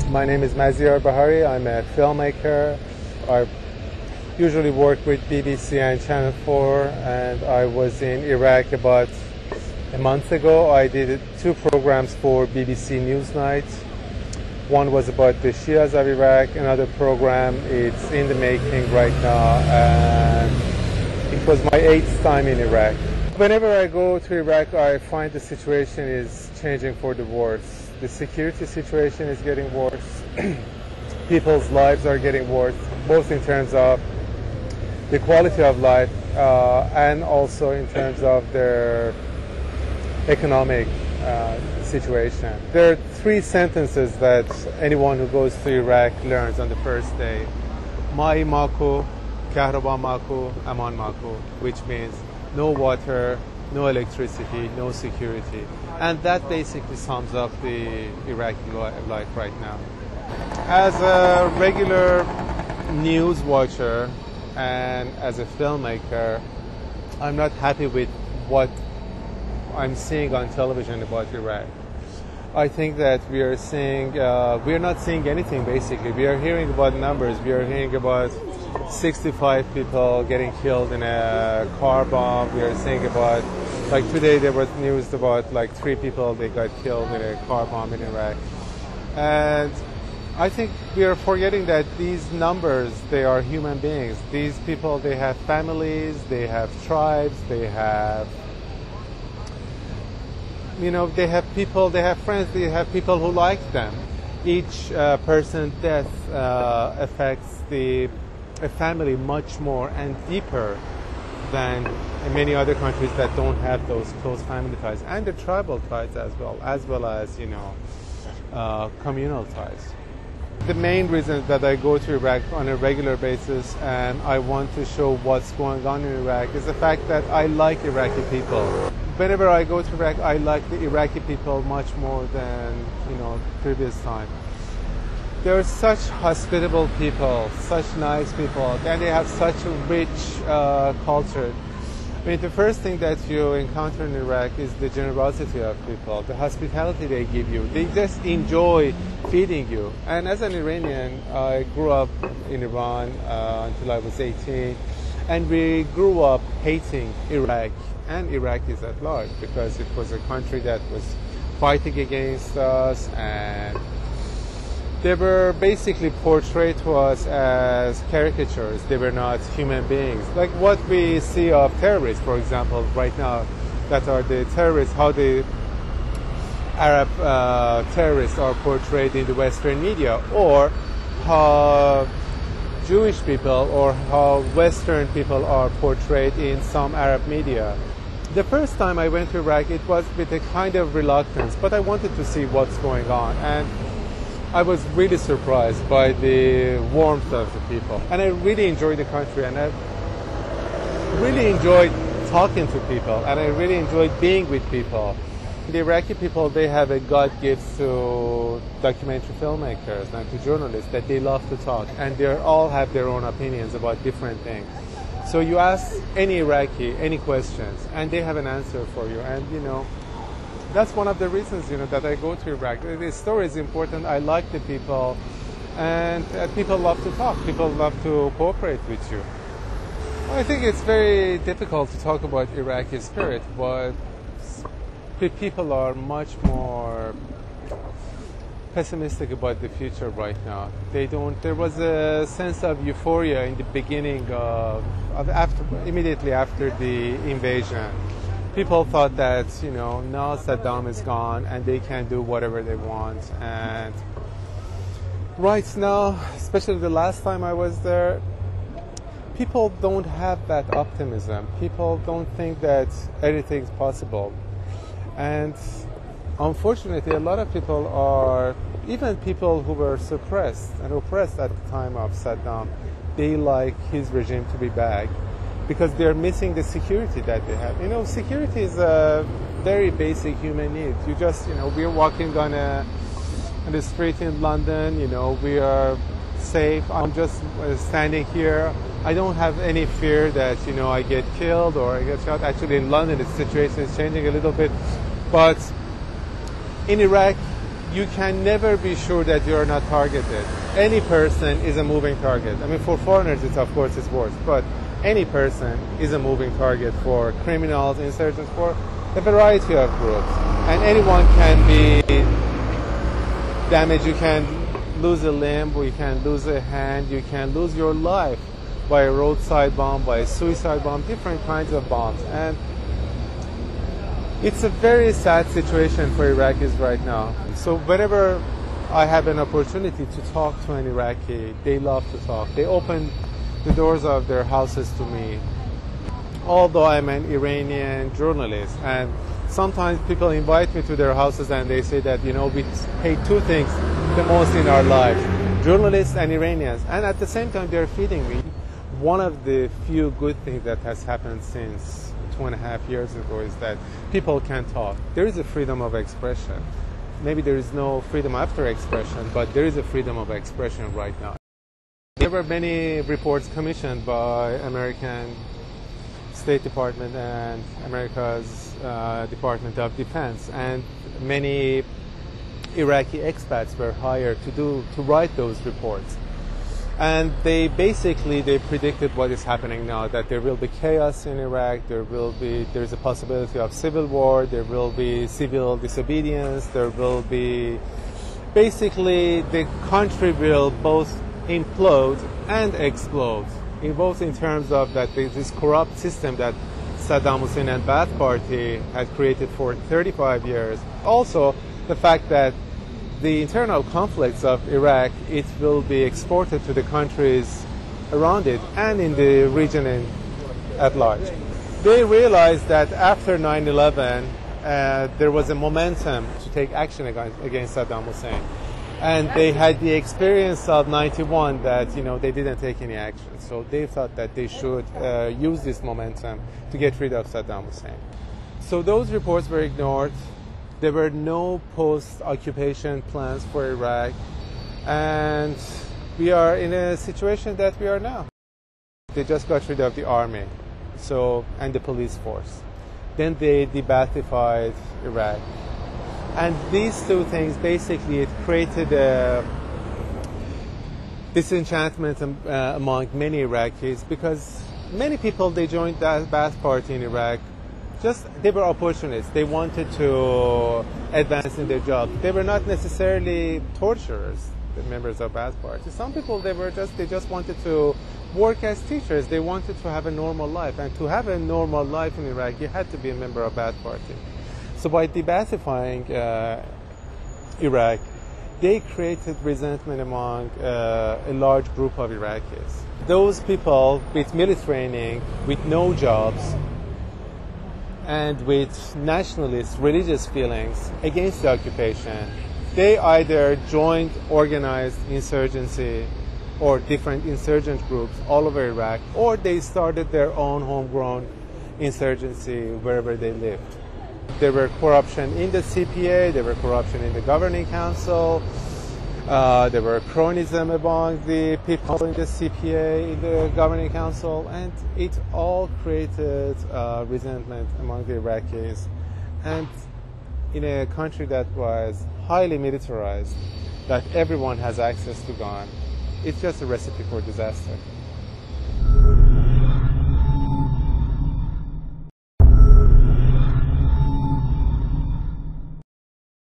My name is Maziar Bahari. I'm a filmmaker. I usually work with BBC and Channel 4, and I was in Iraq about a month ago. I did 2 programs for BBC Newsnight. One was about the Shias of Iraq. Another program, it's in the making right now, and it was my 8th time in Iraq. Whenever I go to Iraq, I find the situation is changing for the worse. The security situation is getting worse. People's lives are getting worse, both in terms of the quality of life and also in terms of their economic situation. There are 3 sentences that anyone who goes to Iraq learns on the first day. Mai maku, kahraba maku, aman maku, which means no water, no electricity, no security. And that basically sums up the Iraqi life right now. As a regular news watcher and as a filmmaker, I'm not happy with what I'm seeing on television about Iraq. I think that we are not seeing anything basically. We are hearing about numbers. We are hearing about 65 people getting killed in a car bomb. We are seeing about, like today there was news about like 3 people they got killed in a car bomb in Iraq. And I think we are forgetting that these numbers, they are human beings. These people, they have families, they have tribes, they have, they have people, they have friends, they have people who like them. Each person's death affects a family much more and deeper than in many other countries that don't have those close family ties, and the tribal ties as well as communal ties. The main reason that I go to Iraq on a regular basis and I want to show what's going on in Iraq is the fact that I like Iraqi people. Whenever I go to Iraq, I like the Iraqi people much more than previous time. They're such hospitable people, such nice people, and they have such a rich culture. I mean, the first thing that you encounter in Iraq is the generosity of people, the hospitality they give you. They just enjoy feeding you. And as an Iranian, I grew up in Iran until I was 18, and we grew up hating Iraq and Iraqis at large because it was a country that was fighting against us, and they were basically portrayed to us as caricatures. They were not human beings. Like what we see of terrorists, for example, right now, that are the terrorists, how the Arab terrorists are portrayed in the Western media, or how Jewish people or how Western people are portrayed in some Arab media. The first time I went to Iraq, it was with a kind of reluctance, but I wanted to see what's going on. And I was really surprised by the warmth of the people. And I really enjoyed the country, and I really enjoyed talking to people, and I really enjoyed being with people. The Iraqi people, they have a God gift to documentary filmmakers and to journalists that they love to talk, and they all have their own opinions about different things. So you ask any Iraqi any questions, and they have an answer for you. And that's one of the reasons, that I go to Iraq. The story is important. I like the people, and people love to talk. People love to cooperate with you. I think it's very difficult to talk about Iraqi spirit, but people are much more pessimistic about the future right now. There was a sense of euphoria in the beginning immediately after the invasion. People thought that, now Saddam is gone and they can do whatever they want. And right now, especially the last time I was there, people don't have that optimism. People don't think that anything's possible. And unfortunately, a lot of people are, even people who were suppressed and oppressed at the time of Saddam, they like his regime to be back, because they're missing the security that they have. Security is a very basic human need. You just, we're walking on the street in London, we are safe. I'm just standing here. I don't have any fear that, I get killed or I get shot. Actually, in London, the situation is changing a little bit. But in Iraq, you can never be sure that you are not targeted. Any person is a moving target. I mean, for foreigners, it's of course it's worse, but any person is a moving target for criminals, insurgents, for a variety of groups. And anyone can be damaged. You can lose a limb, you can lose a hand, you can lose your life by a roadside bomb, by a suicide bomb, different kinds of bombs. And it's a very sad situation for Iraqis right now. So whenever I have an opportunity to talk to an Iraqi, they love to talk. They open the doors of their houses to me. Although I'm an Iranian journalist, and sometimes people invite me to their houses and they say that, you know, we hate two things the most in our lives, journalists and Iranians. And at the same time, they're feeding me. One of the few good things that has happened since 2.5 years ago is that people can talk. There is a freedom of expression. Maybe there is no freedom after expression, but there is a freedom of expression right now. There were many reports commissioned by American State Department and America's Department of Defense, and many Iraqi expats were hired to write those reports. And they predicted what is happening now, that there will be chaos in Iraq, there's a possibility of civil war, there will be civil disobedience, there will be, basically the country will both implode and explode, both in terms of that this corrupt system that Saddam Hussein and Ba'ath Party had created for 35 years. Also, the fact that the internal conflicts of Iraq, it will be exported to the countries around it and in the region at large. They realized that after 9/11, there was a momentum to take action against Saddam Hussein. And they had the experience of 91 that, you know, they didn't take any action. So they thought that they should use this momentum to get rid of Saddam Hussein. So those reports were ignored. There were no post-occupation plans for Iraq. And we are in a situation that we are now. They just got rid of the army and the police force. Then they de-Baathified Iraq. And these two things, basically, it created a disenchantment among many Iraqis, because many people, they joined the Ba'ath Party in Iraq. They were opportunists. They wanted to advance in their job. They were not necessarily torturers, the members of Ba'ath Party. Some people, they just wanted to work as teachers. They wanted to have a normal life. And to have a normal life in Iraq, you had to be a member of Ba'ath Party. So by de-Baathifying Iraq, they created resentment among a large group of Iraqis. Those people with military training, with no jobs, and with nationalist, religious feelings against the occupation, they either joined organized insurgency or different insurgent groups all over Iraq, or they started their own homegrown insurgency wherever they lived. There were corruption in the CPA, there were corruption in the governing council, there were cronyism among the people in the CPA, in the governing council, and it all created resentment among the Iraqis. And in a country that was highly militarized, that everyone has access to gun, it's just a recipe for disaster.